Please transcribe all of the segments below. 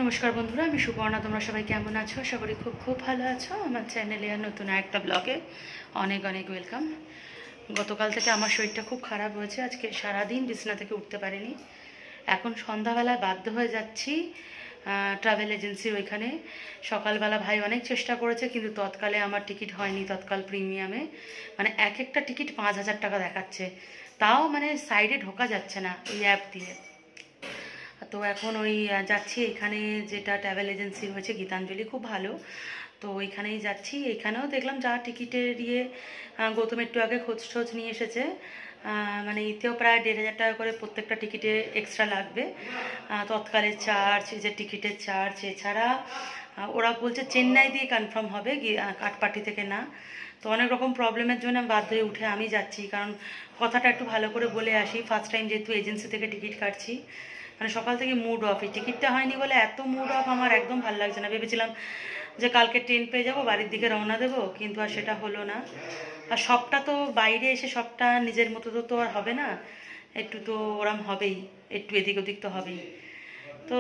নমস্কার বন্ধুরা, আমি সুপর্ণা। তোমরা সবাই কেমন আছো? আশা করি খুব খুব ভালো আছো। আমার চ্যানেলে আর নতুন একটা ব্লগে অনেক অনেক ওয়েলকাম। গতকাল থেকে আমার শরীরটা খুব খারাপ হয়েছে। আজকে সারাদিন বিছানা থেকে উঠতে পারিনি। এখন সন্ধ্যাবেলায় বাধ্য হয়ে যাচ্ছি ট্রাভেল এজেন্সির ওইখানে। সকালবেলা ভাই অনেক চেষ্টা করেছে, কিন্তু তৎকালে আমার টিকিট হয়নি। তৎকাল প্রিমিয়ামে মানে এক একটা টিকিট 5,000 টাকা দেখাচ্ছে, তাও মানে সাইডে ঢোকা যাচ্ছে না ওই অ্যাপ দিয়ে। তো এখন ওই যাচ্ছি এখানে, যেটা ট্রাভেল এজেন্সি হয়েছে গীতাঞ্জলি, খুব ভালো। তো ওইখানেই যাচ্ছি। এখানেও দেখলাম যা টিকিটের গৌতম একটু আগে খোঁজ নিয়ে এসেছে, মানে এতেও প্রায় 1,500 টাকা করে প্রত্যেকটা টিকিটে এক্সট্রা লাগবে। তৎকালের চার্জ, যে টিকিটের চার্জ, এছাড়া ওরা বলছে চেন্নাই দিয়ে কনফার্ম হবে, কাঠপাটি থেকে না। তো অনেক রকম প্রবলেমের জন্য আমি বাধ্য হয়ে উঠে আমি যাচ্ছি, কারণ কথাটা একটু ভালো করে বলে আসি। ফার্স্ট টাইম যেহেতু এজেন্সি থেকে টিকিট কাটছি, মানে সকাল থেকে মুড অফ। এই টিকিটটা হয়নি বলে এত মুড অফ, আমার একদম ভালো লাগছে না। ভেবেছিলাম যে কালকে ট্রেন পেয়ে যাবো, বাড়ির দিকে রওনা দেবো, কিন্তু আর সেটা হলো না। আর সবটা তো বাইরে এসে সবটা নিজের মতো তো আর হবে না, একটু তো ওরম হবেই, একটু এদিক ওদিক তো হবেই। তো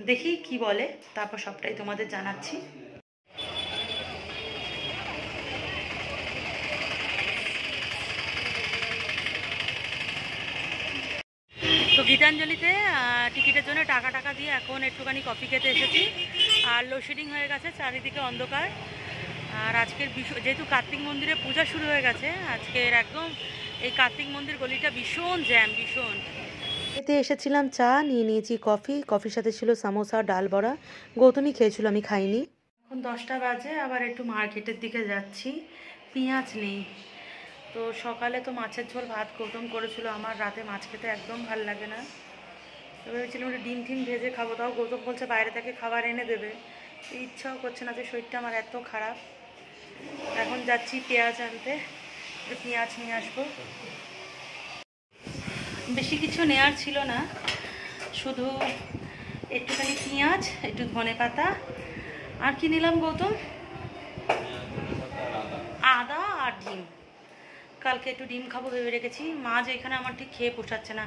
দেখি কি বলে, তারপর সবটাই তোমাদের জানাচ্ছি। তো গীতাঞ্জলিতে টিকিটের জন্য টাকা দিয়ে এখন একটুখানি কফি খেতে এসেছি। আর লোডশেডিং হয়ে গেছে, চারিদিকে অন্ধকার। আর আজকের যেহেতু কার্তিক মন্দিরে পূজা শুরু হয়ে গেছে, আজকের একদম এই কার্তিক মন্দির গলিটা ভীষণ জ্যাম, ভীষণ। খেতে এসেছিলাম চা, নিয়ে নিয়েছি কফি। কফির সাথে ছিল সামোসা, ডাল বড়া। গৌতমই খেয়েছিল, আমি খাইনি। এখন 10টা বাজে, আবার একটু মার্কেটের দিকে যাচ্ছি। পেঁয়াজ নেই। তো সকালে তো মাছের ঝোল ভাত গৌতম করেছিল, আমার রাতে মাছ খেতে একদম ভাল লাগে না। তো ভেবেছিলাম একটু ডিম টিম ভেজে খাবো, তাও গৌতম বলছে বাইরে থেকে খাবার এনে দেবে। ইচ্ছাও করছে না, যে শরীরটা আমার এত খারাপ। এখন যাচ্ছি পেঁয়াজ আনতে, একটু পেঁয়াজ নিয়ে আসবো। বেশি কিছু নেওয়ার ছিল না, শুধু একটুখানি পেঁয়াজ, একটু ধনে পাতা। আর কি নিলাম গৌতম? আদা আর ডিম। কালকে একটু ডিম খাবো ভেবে রেখেছি। মাছ এখানে আমার ঠিক খেয়ে পোষাচ্ছে না।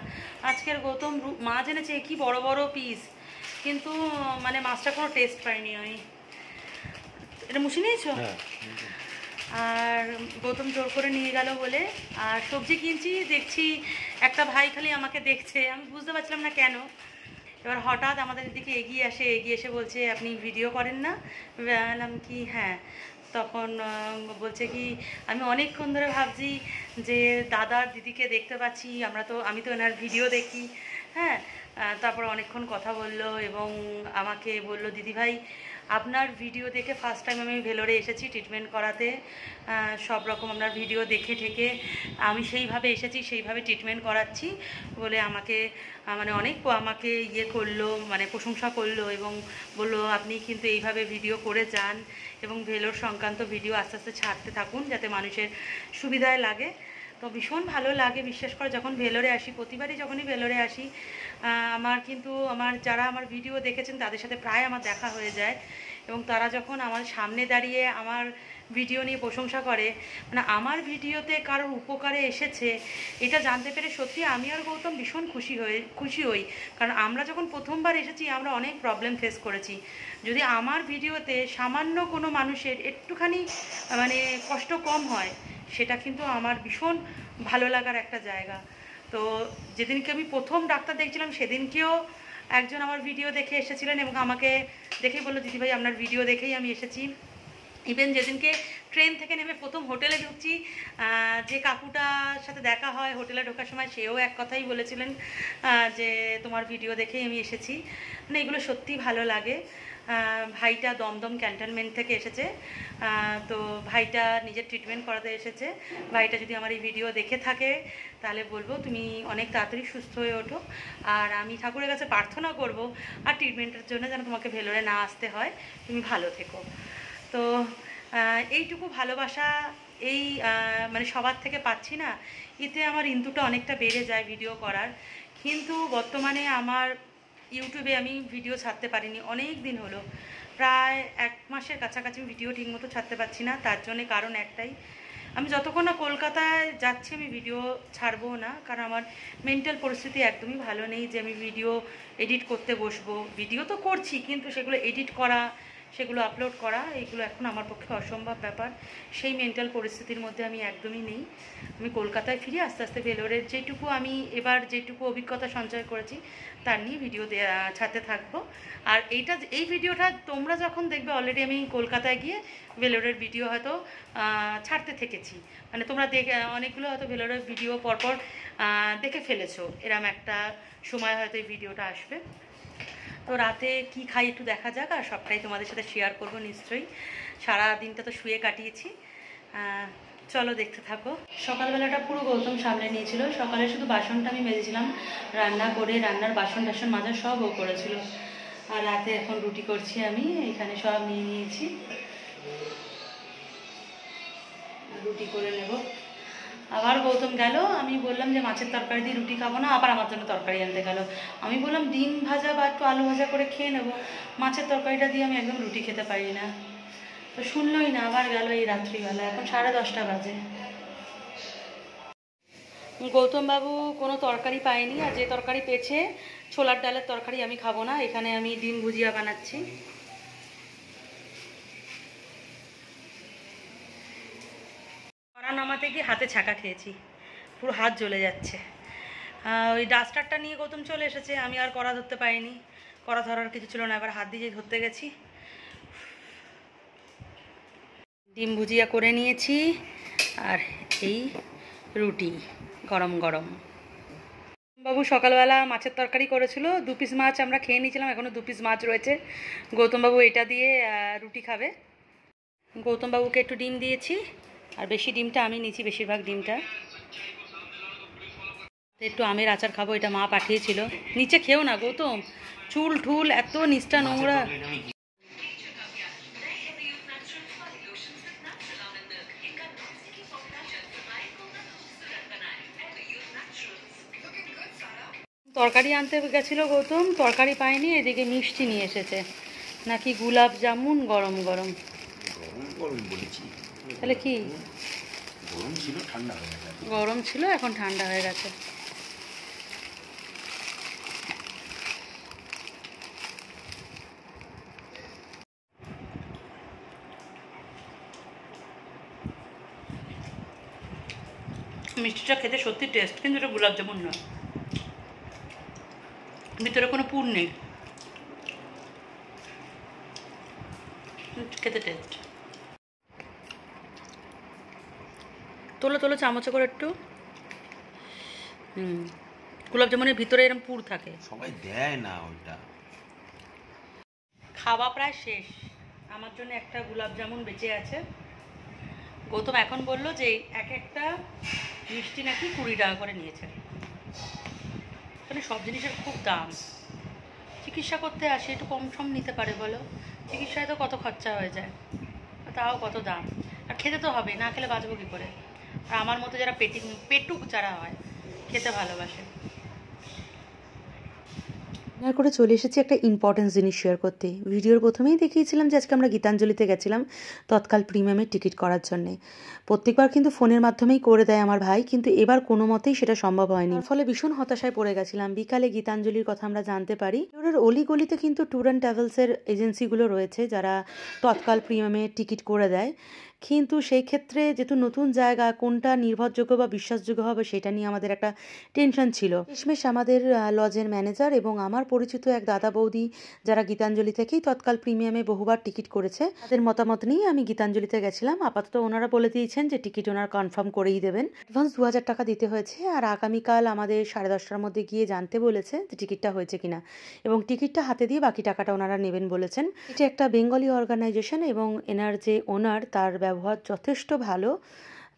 আজকের গৌতম মাছ এনেছে, কি বড় বড় পিস, কিন্তু মানে মাছটা কোনো টেস্ট পাইনি আমি। এটা মুছে নিয়েছো? আর গৌতম জোর করে নিয়ে গেল বলে। আর সবজি কিনছি, দেখছি একটা ভাই খালি আমাকে দেখছে, আমি বুঝতে পারছিলাম না কেন। এবার হঠাৎ আমাদের দিকে এগিয়ে এসে বলছে, আপনি ভিডিও করেন না? বললাম কি হ্যাঁ। তখন বলছে কি, আমি অনেকক্ষণ ধরে ভাবছি যে দাদার দিদিকে দেখতে পাচ্ছি, আমি তো এনার ভিডিও দেখি। হ্যাঁ। তারপর অনেকক্ষণ কথা বললো এবং আমাকে বলল, দিদিভাই আপনার ভিডিও দেখে ফার্স্ট টাইম আমি ভেলোরে এসেছি ট্রিটমেন্ট করাতে। সব রকম আপনার ভিডিও দেখে ঠেকে আমি সেইভাবে এসেছি, সেইভাবে ট্রিটমেন্ট করাচ্ছি বলে আমাকে মানে আমাকে করলো, মানে প্রশংসা করলো এবং বলল আপনি কিন্তু এইভাবে ভিডিও করে যান এবং ভেলোর সংক্রান্ত ভিডিও আস্তে আস্তে ছাড়তে থাকুন, যাতে মানুষের সুবিধায় লাগে। তো ভীষণ ভালো লাগে, বিশ্বাস করে। যখন ভেলোরে আসি, প্রতিবারই যখনই ভেলোরে আসি, আমার যারা আমার ভিডিও দেখেছেন তাদের সাথে প্রায় আমার দেখা হয়ে যায়, এবং তারা যখন আমার সামনে দাঁড়িয়ে আমার ভিডিও নিয়ে প্রশংসা করে, মানে আমার ভিডিওতে কারোর উপকারে এসেছে, এটা জানতে পেরে সত্যি আমি আর গৌতম ভীষণ খুশি হই। কারণ আমরা যখন প্রথমবার এসেছি, আমরা অনেক প্রবলেম ফেস করেছি। যদি আমার ভিডিওতে সামান্য কোনো মানুষের একটুখানি মানে কষ্ট কম হয়, সেটা কিন্তু আমার ভীষণ ভালো লাগার একটা জায়গা। তো যেদিনকে আমি প্রথম ডাক্তার দেখছিলাম, সেদিনকেও একজন আমার ভিডিও দেখে এসেছিলেন এবং আমাকে দেখেই বললো, দিদিভাই আপনার ভিডিও দেখেই আমি এসেছি। ইভেন যেদিনকে ট্রেন থেকে নেমে প্রথম হোটেলে ঢুকছি, যে কাকুটার সাথে দেখা হয় হোটেলে ঢোকার সময়, সেও এক কথাই বলেছিলেন যে তোমার ভিডিও দেখেই আমি এসেছি। মানে এগুলো সত্যি ভালো লাগে। ভাইটা দমদম ক্যান্টনমেন্ট থেকে এসেছে। তো ভাইটা নিজের ট্রিটমেন্ট করাতে এসেছে। ভাইটা যদি আমার এই ভিডিও দেখে থাকে, তাহলে বলবো তুমি অনেক তাড়াতাড়ি সুস্থ হয়ে ওঠো। আর আমি ঠাকুরের কাছে প্রার্থনা করব, আর ট্রিটমেন্টের জন্য যেন তোমাকে ভেলোরে না আসতে হয়, তুমি ভালো থেকো। তো এইটুকু ভালোবাসা এই মানে সবার থেকে পাচ্ছি না, এতে আমার ইন্তুটা অনেকটা বেড়ে যায় ভিডিও করার। কিন্তু বর্তমানে আমার ইউটিউবে আমি ভিডিও ছাড়তে পারিনি অনেক দিন হলো, প্রায় 1 মাসের কাছাকাছি ভিডিও ঠিকমতো ছাড়তে পারছি না। তার জন্যে কারণ একটাই, আমি যতক্ষণ না কলকাতায় যাচ্ছি আমি ভিডিও ছাড়বো না, কারণ আমার মেন্টাল পরিস্থিতি একদমই ভালো নেই যে আমি ভিডিও এডিট করতে বসবো। ভিডিও তো করছি, কিন্তু সেগুলো এডিট করা, সেগুলো আপলোড করা, এগুলো এখন আমার পক্ষে অসম্ভব ব্যাপার। সেই মেন্টাল পরিস্থিতির মধ্যে আমি একদমই নেই। আমি কলকাতায় ফিরে আস্তে আস্তে ভেলোরের যেটুকু আমি এবার যেটুকু অভিজ্ঞতা সঞ্চয় করেছি তার নিয়ে ভিডিও ছাড়তে থাকবো। আর এই ভিডিওটা তোমরা যখন দেখবে অলরেডি আমি কলকাতায় গিয়ে ভেলোরের ভিডিও হয়তো ছাড়তে থেকেছি, মানে তোমরা অনেকগুলো হয়তো ভেলোরের ভিডিও পরপর দেখে ফেলেছো, এরম একটা সময় হয়তো এই ভিডিওটা আসবে। তো রাতে কি খাই একটু দেখা যাক, আর সবটাই তোমাদের সাথে শেয়ার করবো নিশ্চয়ই। সারা দিনটা তো শুয়ে কাটিয়েছি, চলো দেখতে থাকো। সকালবেলাটা পুরো গৌতম সামলে নিয়েছিল। সকালে শুধু বাসনটা আমি মেজেছিলাম, রান্না করে রান্নার বাসন টাসন মাজা সব ও করেছিল। আর রাতে এখন রুটি করছি আমি, এখানে সব নিয়ে নিয়েছি, রুটি করে নেব। আবার গৌতম গেল, আমি বললাম যে মাছের তরকারি দিয়ে রুটি খাবো না, আবার আমার জন্য তরকারি আনতে গেল। আমি বললাম ডিম ভাজা বা একটু আলু ভাজা করে খেয়ে নেবো, মাছের তরকারিটা দিয়ে আমি একদম রুটি খেতে পারি না। তো শুনলই না, আবার গেল এই রাত্রিবেলা, এখন 10:30 বাজে। গৌতম বাবু কোনো তরকারি পায়নি, আর যে তরকারি পেয়েছে ছোলার ডালের তরকারি আমি খাবো না। এখানে আমি ডিম ভুজিয়া বানাচ্ছি। কড়া নামাতে গিয়ে হাতে ছাকা খেয়েছি, পুরো হাত জ্বলে যাচ্ছে। ওই ডাস্টারটা নিয়ে গৌতম চলে এসেছে, আমি আর কড়া ধরতে পারিনি, কড়া ধরার কিছু ছিল না, এবার হাত দিয়ে ধরতে গেছি। ডিম ভুজিয়া করে নিয়েছি, আর এই রুটি গরম গরম। বাবু সকালবেলা মাছের তরকারি করেছিল, 2 পিস মাছ আমরা খেয়ে নিয়েছিলাম, এখনও 2 পিস মাছ রয়েছে। গৌতমবাবু এটা দিয়ে রুটি খাবে। গৌতমবাবুকে একটু ডিম দিয়েছি, আর বেশি ডিমটা আমি নিয়েছি, বেশিরভাগ ডিমটা। একটু আমের আচার খাবো, এটা মা পাঠিয়েছিল। নিচে খেও না গৌতম, চুল ঠুল এত নিচটা নোংরা। তরকারি আনতে গেছিলো গৌতম, তরকারি পায়নি, এদিকে মিষ্টি নিয়ে এসেছে, নাকি গোলাপ জামুন গরম গরম। তাহলে কি গরম ছিল, এখন ঠান্ডা হয়ে গেছে। মিষ্টিটা খেতে সত্যি টেস্ট, কিন্তু এটা গোলাপ জামুন নয়, ভিতরে কোনো পুর নেই, খেতে টেস্ট। তোলো তোলো চামচে করে একটু। গোলাপ জামুনের ভিতরে এরকম পুর থাকে, সবাই দেয় না ওইটা। খাওয়া প্রায় শেষ, আমার জন্য একটা গোলাপ জামুন বেঁচে আছে। গৌতম এখন বললো যে একটা মিষ্টি নাকি 20 টাকা করে নিয়েছে। মানে সব জিনিসের খুব দাম, চিকিৎসা করতে আসে একটু কম সম নিতে পারে বলো, চিকিৎসায় তো কত খরচা হয়ে যায়, তাও কত দাম। আর খেতে তো হবে, না খেলে বাঁচবো কী করে। আর আমার মতো যারা পেটুক যারা হয়, খেতে ভালোবাসে। ডিনার করে চলে এসেছি একটা ইম্পর্টেন্ট জিনিস শেয়ার করতে। ভিডিওর প্রথমেই দেখিয়েছিলাম যে আজকে আমরা গীতাঞ্জলিতে গেছিলাম তৎকাল প্রিমিয়ামের টিকিট করার জন্যে। প্রত্যেকবার কিন্তু ফোনের মাধ্যমেই করে দেয় আমার ভাই, কিন্তু এবার কোনো মতেই সেটা সম্ভব হয়নি, ফলে ভীষণ হতাশায় পড়ে গেছিলাম। বিকালে গীতাঞ্জলির কথা আমরা জানতে পারি, ওর অলিগলিতে কিন্তু ট্যুর অ্যান্ড ট্রাভেলসের এজেন্সিগুলো রয়েছে যারা তৎকাল প্রিমিয়ামে টিকিট করে দেয়, কিন্তু সেই ক্ষেত্রে যেহেতু নতুন জায়গা, কোনটা নির্ভরযোগ্য বা বিশ্বাসযোগ্য হবে সেটা নিয়ে আমাদের একটা টেনশন ছিল। শেষমেশ আমাদের লজের ম্যানেজার এবং আমার পরিচিত এক দাদা বৌদি যারা গীতাঞ্জলি থেকেই তৎকাল প্রিমিয়ামে বহুবার টিকিট করেছে, তাদের মতামত নিয়ে আমি গীতাঞ্জলিতে গেছিলাম। আপাতত ওনারা বলে দিয়েছেন যে টিকিট ওনারা কনফার্ম করেই দেবেন। অ্যাডভান্স 2000 টাকা দিতে হয়েছে, আর আগামীকাল আমাদের 10:30টার মধ্যে গিয়ে জানতে বলেছে যে টিকিটটা হয়েছে কিনা, এবং টিকিটটা হাতে দিয়ে বাকি টাকাটা ওনারা নেবেন বলেছেন। এটা একটা বেঙ্গলি অর্গানাইজেশন এবং এনার যে ওনার তার ব্যবহার যথেষ্ট ভালো।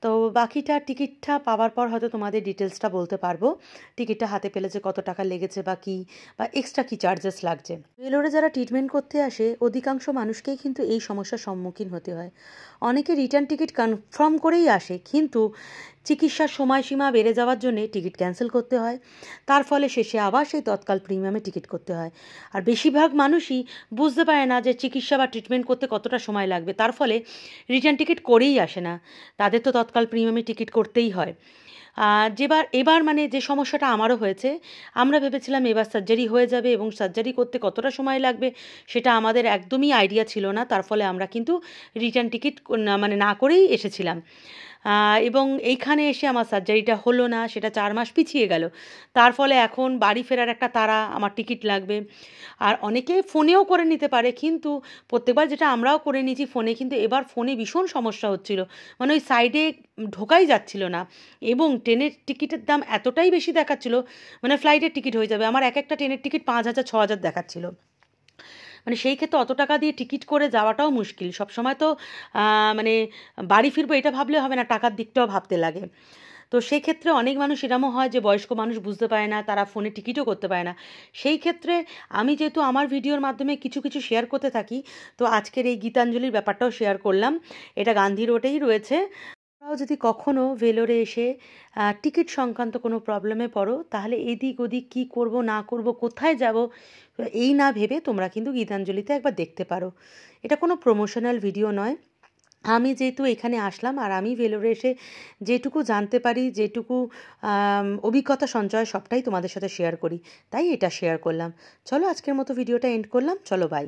তো বাকিটা টিকিটটা পাওয়ার পর হয়তো তোমাদের ডিটেলসটা বলতে পারবো, টিকিটটা হাতে পেলে যে কত টাকা লেগেছে বা এক্সট্রা কি চার্জেস লাগছে। ভেলোরে যারা ট্রিটমেন্ট করতে আসে অধিকাংশ মানুষকেই কিন্তু এই সমস্যার সম্মুখীন হতে হয়। অনেকে রিটার্ন টিকিট কনফার্ম করেই আসে, কিন্তু চিকিৎসার সময়সীমা বেড়ে যাওয়ার জন্যে টিকিট ক্যান্সেল করতে হয়, তার ফলে শেষে আবার সেই তৎকাল প্রিমিয়ামে টিকিট করতে হয়। আর বেশিরভাগ মানুষই বুঝতে পারে না যে চিকিৎসা বা ট্রিটমেন্ট করতে কতটা সময় লাগবে, তার ফলে রিটার্ন টিকিট করেই আসে না, তাদের তো তৎকাল প্রিমিয়ামে টিকিট করতেই হয়। এবার মানে যে সমস্যাটা আমারও হয়েছে, আমরা ভেবেছিলাম এবার সার্জারি হয়ে যাবে এবং সার্জারি করতে কতটা সময় লাগবে সেটা আমাদের একদমই আইডিয়া ছিল না, তার ফলে আমরা কিন্তু রিটার্ন টিকিট মানে না করেই এসেছিলাম। এবং এইখানে এসে আমার সার্জারিটা হলো না, সেটা 4 মাস পিছিয়ে গেল। তার ফলে এখন বাড়ি ফেরার একটা তাড়া, আমার টিকিট লাগবে। আর অনেকে ফোনেও করে নিতে পারে, কিন্তু প্রত্যেকবার যেটা আমরাও করে নিয়েছি ফোনে, কিন্তু এবার ফোনে ভীষণ সমস্যা হচ্ছিল, মানে ওই সাইডে ঢোকাই যাচ্ছিল না। এবং ট্রেনের টিকিটের দাম এতটাই বেশি দেখাচ্ছিল, মানে ফ্লাইটের টিকিট হয়ে যাবে, আমার এক একটা ট্রেনের টিকিট 5,000 6,000 দেখাচ্ছিল। মানে সেই ক্ষেত্রে অত টাকা দিয়ে টিকিট করে যাওয়াটাও মুশকিল। সবসময় তো মানে বাড়ি ফিরবো এটা ভাবলে হবে না, টাকার দিকটাও ভাবতে লাগে। তো সেই ক্ষেত্রে অনেক মানুষ এরমও হয় যে বয়স্ক মানুষ বুঝতে পারে না, তারা ফোনে টিকিটও করতে পারে না। সেই ক্ষেত্রে আমি যেহেতু আমার ভিডিওর মাধ্যমে কিছু কিছু শেয়ার করতে থাকি, তো আজকের এই গীতাঞ্জলির ব্যাপারটাও শেয়ার করলাম। এটা গান্ধী রোডেই রয়েছে। তোমরাও যদি কখনও ভেলোরে এসে টিকিট সংক্রান্ত কোনো প্রবলেমে পড়ো, তাহলে এদিক ওদিক কী করব না করব, কোথায় যাব, এই না ভেবে তোমরা কিন্তু গীতাঞ্জলিতে একবার দেখতে পারো। এটা কোনো প্রমোশনাল ভিডিও নয়। আমি যেহেতু এখানে আসলাম আর আমি ভেলোরে এসে যেটুকু জানতে পারি, যেটুকু অভিজ্ঞতা সঞ্চয়, সবটাই তোমাদের সাথে শেয়ার করি, তাই এটা শেয়ার করলাম। চলো আজকের মতো ভিডিওটা এন্ড করলাম, চলো বাই।